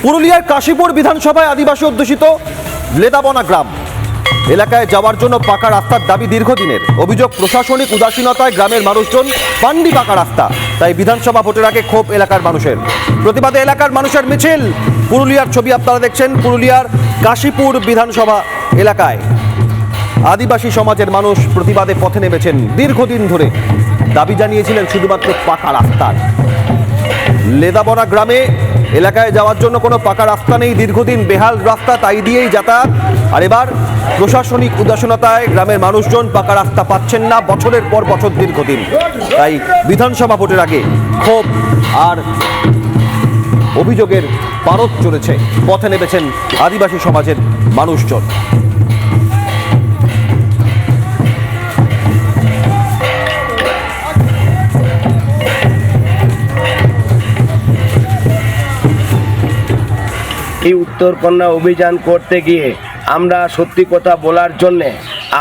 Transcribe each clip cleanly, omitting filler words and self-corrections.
পুরুলিয়ার কাশীপুর বিধানসভায় আদিবাসী অধ্যুষিত লেদাবনা গ্রাম এলাকায় যাওয়ার জন্য পাকা রাস্তার দাবি দীর্ঘদিনের। অভিযোগ প্রশাসনিক উদাসীনতায় গ্রামের মানুষজন পাননি পাকা রাস্তা, তাই বিধানসভা ভোটের আগে ক্ষোভ এলাকার মানুষের। প্রতিবাদে এলাকার মানুষের মিছিল। পুরুলিয়ার ছবি আপনারা দেখছেন, পুরুলিয়ার কাশীপুর বিধানসভা এলাকায় আদিবাসী সমাজের মানুষ প্রতিবাদে পথে নেমেছেন। দীর্ঘদিন ধরে দাবি জানিয়েছিলেন শুধুমাত্র পাকা রাস্তার। লেদাবনা গ্রামে এলাকায় যাওয়ার জন্য কোনো পাকা রাস্তা নেই, দীর্ঘদিন বেহাল রাস্তা, তাই দিয়েই যাতায়াত। আর এবার প্রশাসনিক উদাসীনতায় গ্রামের মানুষজন পাকা রাস্তা পাচ্ছেন না বছরের পর বছর দীর্ঘদিন। তাই বিধানসভা ভোটের আগে ক্ষোভ আর অভিযোগের পারদ চলেছে। পথে নেমেছেন আদিবাসী সমাজের মানুষজন। এই উত্তরকন্যা অভিযান করতে গিয়ে আমরা সত্যি কথা বলার জন্যে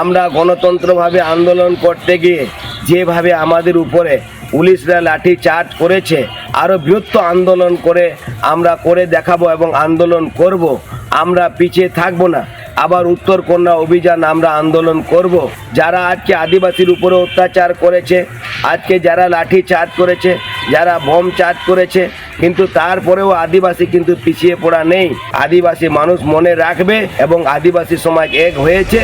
আমরা গণতন্ত্রভাবে আন্দোলন করতে গিয়ে যেভাবে আমাদের উপরে পুলিশরা লাঠি চার্জ করেছে, আরও বৃহত্তর আন্দোলন আমরা করে দেখাবো এবং আন্দোলন করব। আমরা পিছিয়ে থাকবো না। আবার উত্তরকন্যা অভিযান আমরা আন্দোলন করব। যারা আজকে আদিবাসীর উপরে অত্যাচার করেছে, আজকে যারা লাঠি চার্জ করেছে, যারা বোম চার্জ করেছে, কিন্তু তারপরেও আদিবাসী কিন্তু পিছিয়ে পড়া নেই। আদিবাসী মানুষ মনে রাখবে এবং আদিবাসী সমাজ এক হয়েছে।